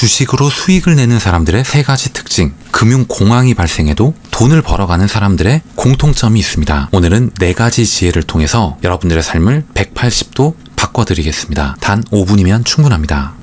주식으로 수익을 내는 사람들의 세 가지 특징, 금융공황이 발생해도 돈을 벌어가는 사람들의 공통점이 있습니다. 오늘은 네 가지 지혜를 통해서 여러분들의 삶을 180도 바꿔드리겠습니다. 단 5분이면 충분합니다.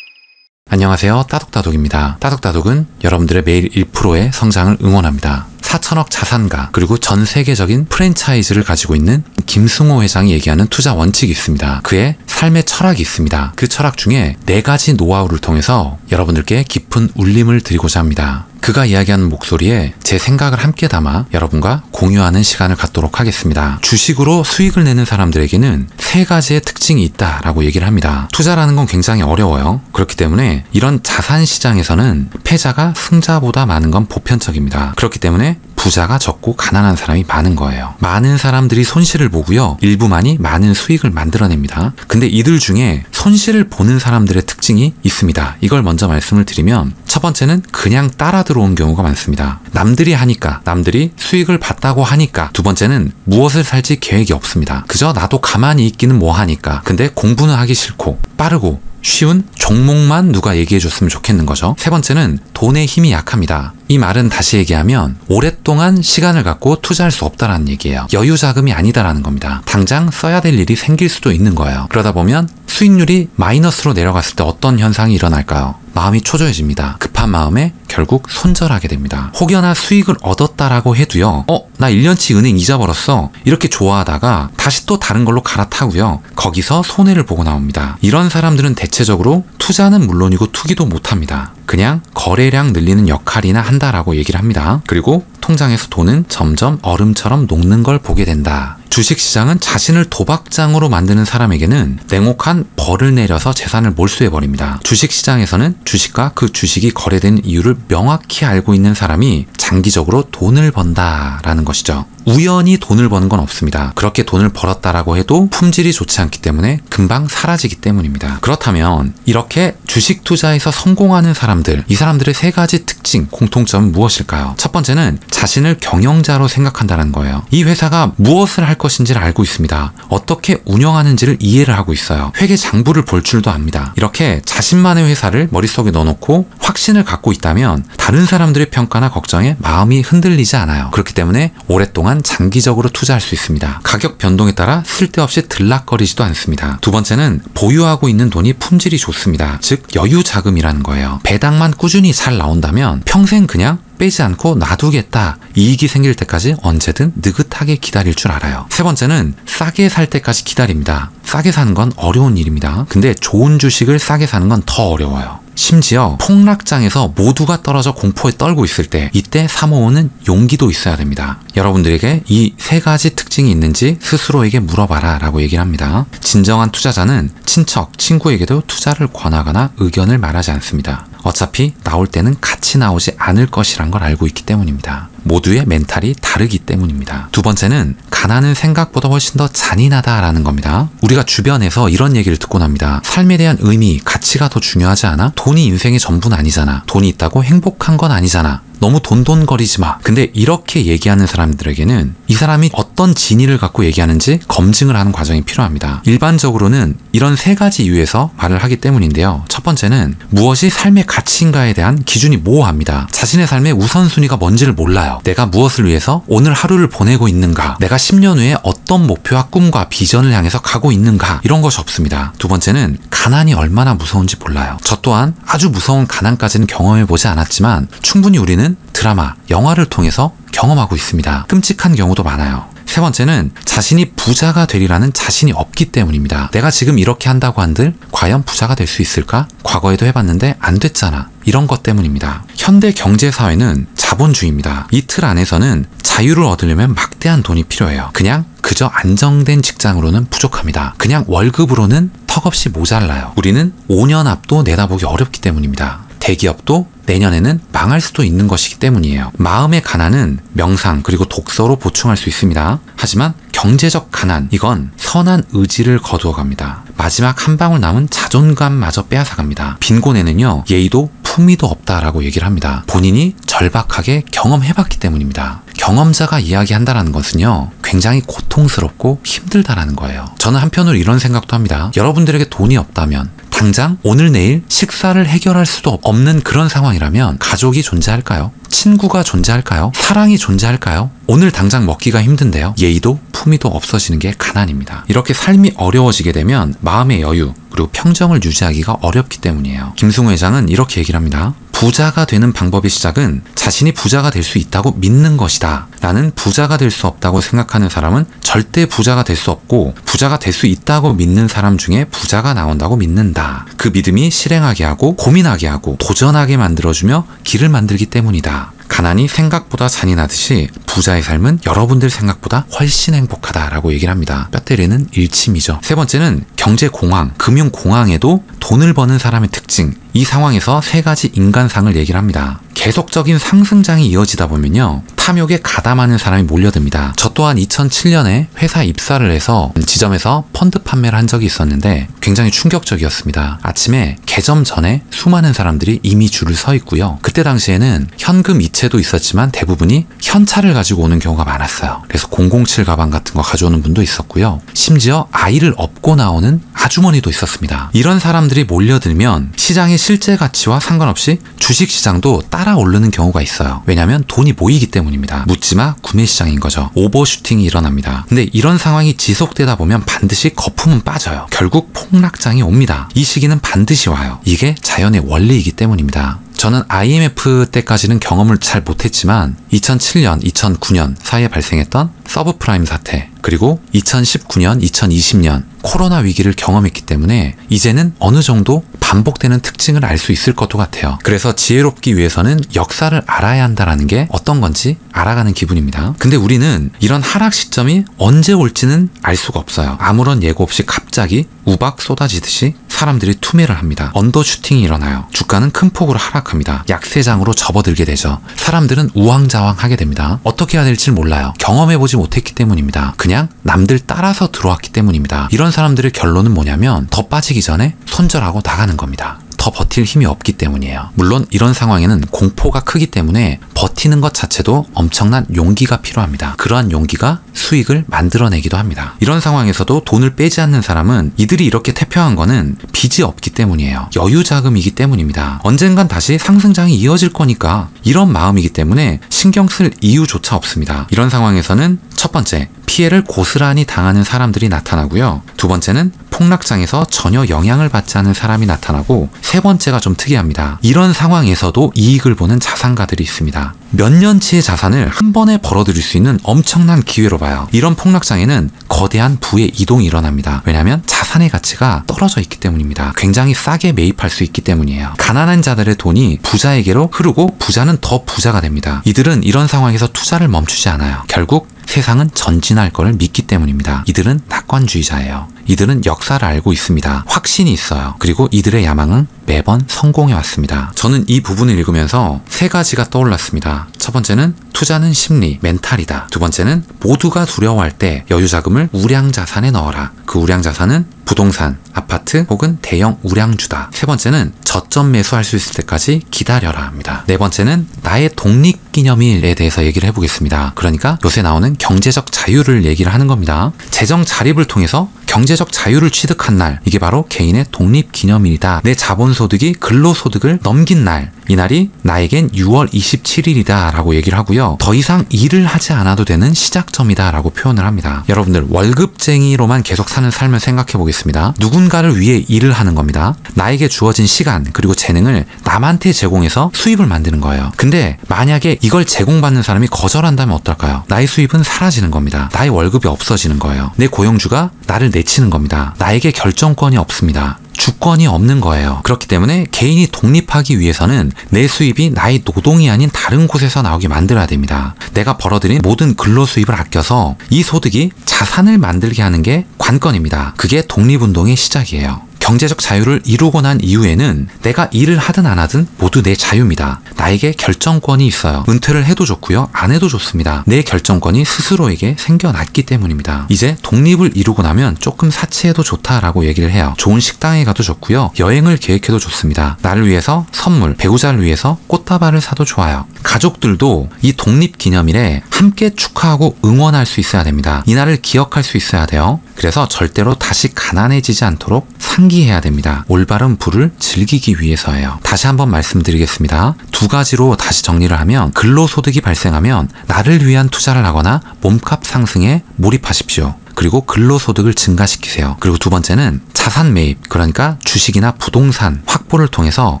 안녕하세요, 따독따독입니다. 따독따독은 여러분들의 매일 1%의 성장을 응원합니다. 4천억 자산가 그리고 전 세계적인 프랜차이즈를 가지고 있는 김승호 회장이 얘기하는 투자 원칙이 있습니다. 그의 삶의 철학이 있습니다. 그 철학 중에 네 가지 노하우를 통해서 여러분들께 깊은 울림을 드리고자 합니다. 그가 이야기하는 목소리에 제 생각을 함께 담아 여러분과 공유하는 시간을 갖도록 하겠습니다. 주식으로 수익을 내는 사람들에게는 세 가지의 특징이 있다라고 얘기를 합니다. 투자라는 건 굉장히 어려워요. 그렇기 때문에 이런 자산 시장에서는 패자가 승자보다 많은 건 보편적입니다. 그렇기 때문에 부자가 적고 가난한 사람이 많은 거예요. 많은 사람들이 손실을 보고요. 일부만이 많은 수익을 만들어냅니다. 근데 이들 중에 손실을 보는 사람들의 특징이 있습니다. 이걸 먼저 말씀을 드리면 첫 번째는 그냥 따라 들어온 경우가 많습니다. 남들이 하니까, 남들이 수익을 봤다고 하니까. 두 번째는 무엇을 살지 계획이 없습니다. 그저 나도 가만히 있기는 뭐 하니까. 근데 공부는 하기 싫고 빠르고 쉬운 종목만 누가 얘기해 줬으면 좋겠는 거죠. 세 번째는 돈의 힘이 약합니다. 이 말은 다시 얘기하면 오랫동안 시간을 갖고 투자할 수 없다라는 얘기예요. 여유 자금이 아니다라는 겁니다. 당장 써야 될 일이 생길 수도 있는 거예요. 그러다 보면 수익률이 마이너스로 내려갔을 때 어떤 현상이 일어날까요? 마음이 초조해집니다. 급한 마음에 결국 손절하게 됩니다. 혹여나 수익을 얻었다라고 해도요. 나 1년치 은행 이자 벌었어. 이렇게 좋아하다가 다시 또 다른 걸로 갈아타고요. 거기서 손해를 보고 나옵니다. 이런 사람들은 대체적으로 투자는 물론이고 투기도 못합니다. 그냥 거래량 늘리는 역할이나 한다라고 얘기를 합니다. 그리고 통장에서 돈은 점점 얼음처럼 녹는 걸 보게 된다. 주식시장은 자신을 도박장으로 만드는 사람에게는 냉혹한 벌을 내려서 재산을 몰수해버립니다. 주식시장에서는 주식과 그 주식이 거래되는 이유를 명확히 알고 있는 사람이 장기적으로 돈을 번다라는 것이죠. 우연히 돈을 버는 건 없습니다. 그렇게 돈을 벌었다라고 해도 품질이 좋지 않기 때문에 금방 사라지기 때문입니다. 그렇다면 이렇게 주식 투자에서 성공하는 사람들, 이 사람들의 세 가지 특징, 공통점은 무엇일까요? 첫 번째는 자신을 경영자로 생각한다는 거예요. 이 회사가 무엇을 할 것인지를 알고 있습니다. 어떻게 운영하는지를 이해를 하고 있어요. 회계 장부를 볼 줄도 압니다. 이렇게 자신만의 회사를 머릿속에 넣어놓고 확신을 갖고 있다면 다른 사람들의 평가나 걱정에 마음이 흔들리지 않아요. 그렇기 때문에 오랫동안 장기적으로 투자할 수 있습니다. 가격 변동에 따라 쓸데없이 들락거리지도 않습니다. 두 번째는 보유하고 있는 돈이 품질이 좋습니다. 즉 여유 자금이라는 거예요. 배당만 꾸준히 잘 나온다면 평생 그냥 빼지 않고 놔두겠다. 이익이 생길 때까지 언제든 느긋하게 기다릴 줄 알아요. 세 번째는 싸게 살 때까지 기다립니다. 싸게 사는 건 어려운 일입니다. 근데 좋은 주식을 싸게 사는 건 더 어려워요. 심지어 폭락장에서 모두가 떨어져 공포에 떨고 있을 때 이때 사모으는 용기도 있어야 됩니다. 여러분들에게 이 세 가지 특징이 있는지 스스로에게 물어봐라 라고 얘기를 합니다. 진정한 투자자는 친척, 친구에게도 투자를 권하거나 의견을 말하지 않습니다. 어차피 나올 때는 같이 나오지 않을 것이란 걸 알고 있기 때문입니다. 모두의 멘탈이 다르기 때문입니다. 두 번째는 가난은 생각보다 훨씬 더 잔인하다라는 겁니다. 우리가 주변에서 이런 얘기를 듣곤 합니다. 삶에 대한 의미, 가치가 더 중요하지 않아? 돈이 인생의 전부는 아니잖아. 돈이 있다고 행복한 건 아니잖아. 너무 돈돈거리지 마. 근데 이렇게 얘기하는 사람들에게는 이 사람이 어떤 진위를 갖고 얘기하는지 검증을 하는 과정이 필요합니다. 일반적으로는 이런 세 가지 이유에서 말을 하기 때문인데요. 첫 번째는 무엇이 삶의 가치인가에 대한 기준이 모호합니다. 자신의 삶의 우선순위가 뭔지를 몰라요. 내가 무엇을 위해서 오늘 하루를 보내고 있는가? 내가 10년 후에 어떤 목표와 꿈과 비전을 향해서 가고 있는가? 이런 것이 없습니다. 두 번째는 가난이 얼마나 무서운지 몰라요. 저 또한 아주 무서운 가난까지는 경험해보지 않았지만 충분히 우리는 드라마, 영화를 통해서 경험하고 있습니다. 끔찍한 경우도 많아요. 세 번째는 자신이 부자가 되리라는 자신이 없기 때문입니다. 내가 지금 이렇게 한다고 한들 과연 부자가 될 수 있을까? 과거에도 해봤는데 안 됐잖아. 이런 것 때문입니다. 현대 경제사회는 자본주의입니다. 이 틀 안에서는 자유를 얻으려면 막대한 돈이 필요해요. 그냥 그저 안정된 직장으로는 부족합니다. 그냥 월급으로는 턱없이 모자라요. 우리는 5년 앞도 내다보기 어렵기 때문입니다. 대기업도 내년에는 망할 수도 있는 것이기 때문이에요. 마음의 가난은 명상 그리고 독서로 보충할 수 있습니다. 하지만 경제적 가난, 이건 선한 의지를 거두어갑니다. 마지막 한 방울 남은 자존감마저 빼앗아갑니다. 빈곤에는요, 예의도 품위도 없다라고 얘기를 합니다. 본인이 절박하게 경험해봤기 때문입니다. 경험자가 이야기한다라는 것은요, 굉장히 고통스럽고 힘들다라는 거예요. 저는 한편으로 이런 생각도 합니다. 여러분들에게 돈이 없다면, 당장 오늘 내일 식사를 해결할 수도 없는 그런 상황이라면 가족이 존재할까요? 친구가 존재할까요? 사랑이 존재할까요? 오늘 당장 먹기가 힘든데요. 예의도 품위도 없어지는 게 가난입니다. 이렇게 삶이 어려워지게 되면 마음의 여유 그리고 평정을 유지하기가 어렵기 때문이에요. 김승우 회장은 이렇게 얘기를 합니다. 부자가 되는 방법의 시작은 자신이 부자가 될 수 있다고 믿는 것이다. 나는 부자가 될 수 없다고 생각하는 사람은 절대 부자가 될 수 없고, 부자가 될 수 있다고 믿는 사람 중에 부자가 나온다고 믿는다. 그 믿음이 실행하게 하고 고민하게 하고 도전하게 만들어주며 길을 만들기 때문이다. 가난이 생각보다 잔인하듯이 부자의 삶은 여러분들 생각보다 훨씬 행복하다라고 얘기를 합니다. 뼈 때리는 일침이죠. 세 번째는 경제공황, 금융공황에도 돈을 버는 사람의 특징. 이 상황에서 세 가지 인간상을 얘기를 합니다. 계속적인 상승장이 이어지다 보면요, 탐욕에 가담하는 사람이 몰려듭니다. 저 또한 2007년에 회사 입사를 해서 지점에서 펀드 판매를 한 적이 있었는데 굉장히 충격적이었습니다. 아침에 개점 전에 수많은 사람들이 이미 줄을 서 있고요. 그때 당시에는 현금 이체도 있었지만 대부분이 현찰을 가지고 오는 경우가 많았어요. 그래서 007 가방 같은 거 가져오는 분도 있었고요. 심지어 아이를 업고 나오는 아주머니도 있었습니다. 이런 사람들이 몰려들면 시장의 실제 가치와 상관없이 주식시장도 따라 오르는 경우가 있어요. 왜냐하면 돈이 모이기 때문입니다. 묻지마 구매 시장인 거죠. 오버슈팅이 일어납니다. 근데 이런 상황이 지속되다 보면 반드시 거품은 빠져요. 결국 폭락장이 옵니다. 이 시기는 반드시 와요. 이게 자연의 원리이기 때문입니다. 저는 IMF 때까지는 경험을 잘 못했지만 2007년, 2009년 사이에 발생했던 서브프라임 사태, 그리고 2019년, 2020년 코로나 위기를 경험했기 때문에 이제는 어느 정도 반복되는 특징을 알 수 있을 것도 같아요. 그래서 지혜롭기 위해서는 역사를 알아야 한다는 게 어떤 건지 알아가는 기분입니다. 근데 우리는 이런 하락 시점이 언제 올지는 알 수가 없어요. 아무런 예고 없이 갑자기 우박 쏟아지듯이 사람들이 투매를 합니다. 언더슈팅이 일어나요. 주가는 큰 폭으로 하락합니다. 약세장으로 접어들게 되죠. 사람들은 우왕좌왕하게 됩니다. 어떻게 해야 될지 몰라요. 경험해보지 못했기 때문입니다. 그냥 남들 따라서 들어왔기 때문입니다. 이런 사람들의 결론은 뭐냐면 더 빠지기 전에 손절하고 나가는 겁니다. 더 버틸 힘이 없기 때문이에요. 물론 이런 상황에는 공포가 크기 때문에 버티는 것 자체도 엄청난 용기가 필요합니다. 그러한 용기가 수익을 만들어내기도 합니다. 이런 상황에서도 돈을 빼지 않는 사람은 이들이 이렇게 태평한 거는 빚이 없기 때문이에요. 여유자금이기 때문입니다. 언젠간 다시 상승장이 이어질 거니까 이런 마음이기 때문에 신경 쓸 이유조차 없습니다. 이런 상황에서는 첫 번째, 피해를 고스란히 당하는 사람들이 나타나고요. 두 번째는 폭락장에서 전혀 영향을 받지 않은 사람이 나타나고, 세 번째가 좀 특이합니다. 이런 상황에서도 이익을 보는 자산가들이 있습니다. 몇 년치의 자산을 한 번에 벌어들일 수 있는 엄청난 기회로 봐요. 이런 폭락장에는 거대한 부의 이동이 일어납니다. 왜냐하면 자산의 가치가 떨어져 있기 때문입니다. 굉장히 싸게 매입할 수 있기 때문이에요. 가난한 자들의 돈이 부자에게로 흐르고 부자는 더 부자가 됩니다. 이들은 이런 상황에서 투자를 멈추지 않아요. 결국 세상은 전진할 것을 믿기 때문입니다. 이들은 낙관주의자예요. 이들은 역사를 알고 있습니다. 확신이 있어요. 그리고 이들의 야망은 매번 성공해 왔습니다. 저는 이 부분을 읽으면서 세 가지가 떠올랐습니다. 첫 번째는 투자는 심리, 멘탈이다. 두 번째는 모두가 두려워할 때 여유자금을 우량자산에 넣어라. 그 우량자산은 부동산, 아파트 혹은 대형 우량주다. 세 번째는 저점 매수할 수 있을 때까지 기다려라 합니다. 네 번째는 나의 독립기념일에 대해서 얘기를 해보겠습니다. 그러니까 요새 나오는 경제적 자유를 얘기를 하는 겁니다. 재정 자립을 통해서 경제적 자유를 취득한 날, 이게 바로 개인의 독립기념일이다. 내 자본소득이 근로소득을 넘긴 날, 이 날이 나에겐 6월 27일이다 라고 얘기를 하고요. 더 이상 일을 하지 않아도 되는 시작점이다 라고 표현을 합니다. 여러분들 월급쟁이로만 계속 사는 삶을 생각해 보겠습니다. 누군가를 위해 일을 하는 겁니다. 나에게 주어진 시간 그리고 재능을 남한테 제공해서 수입을 만드는 거예요. 근데 만약에 이걸 제공받는 사람이 거절한다면 어떨까요? 나의 수입은 사라지는 겁니다. 나의 월급이 없어지는 거예요. 내 고용주가 나를 내치는 겁니다. 나에게 결정권이 없습니다. 주권이 없는 거예요. 그렇기 때문에 개인이 독립하기 위해서는 내 수입이 나의 노동이 아닌 다른 곳에서 나오게 만들어야 됩니다. 내가 벌어들인 모든 근로 수입을 아껴서 이 소득이 자산을 만들게 하는 게 관건입니다. 그게 독립운동의 시작이에요. 경제적 자유를 이루고 난 이후에는 내가 일을 하든 안 하든 모두 내 자유입니다. 나에게 결정권이 있어요. 은퇴를 해도 좋고요. 안 해도 좋습니다. 내 결정권이 스스로에게 생겨났기 때문입니다. 이제 독립을 이루고 나면 조금 사치해도 좋다라고 얘기를 해요. 좋은 식당에 가도 좋고요. 여행을 계획해도 좋습니다. 나를 위해서 선물, 배우자를 위해서 꽃다발을 사도 좋아요. 가족들도 이 독립기념일에 함께 축하하고 응원할 수 있어야 됩니다. 이날을 기억할 수 있어야 돼요. 그래서 절대로 다시 가난해지지 않도록 상기해야 됩니다. 올바른 부를 즐기기 위해서예요. 다시 한번 말씀드리겠습니다. 두 가지로 다시 정리를 하면 근로소득이 발생하면 나를 위한 투자를 하거나 몸값 상승에 몰입하십시오. 그리고 근로소득을 증가시키세요. 그리고 두 번째는 자산 매입, 그러니까 주식이나 부동산 확보를 통해서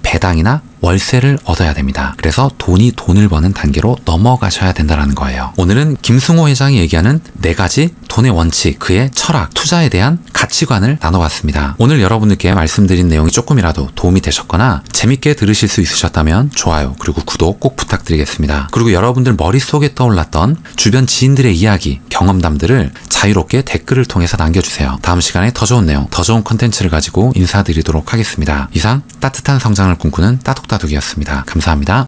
배당이나 월세를 얻어야 됩니다. 그래서 돈이 돈을 버는 단계로 넘어가셔야 된다는 거예요. 오늘은 김승호 회장이 얘기하는 4가지 돈의 원칙, 그의 철학, 투자에 대한 가치관을 나눠봤습니다. 오늘 여러분들께 말씀드린 내용이 조금이라도 도움이 되셨거나 재밌게 들으실 수 있으셨다면 좋아요, 그리고 구독 꼭 부탁드리겠습니다. 그리고 여러분들 머릿속에 떠올랐던 주변 지인들의 이야기, 경험담들을 자유롭게 댓글을 통해서 남겨주세요. 다음 시간에 더 좋은 내용, 더 좋은 컨텐츠를 가지고 인사드리도록 하겠습니다. 이상 따뜻한 성장을 꿈꾸는 따독따독이었습니다. 감사합니다.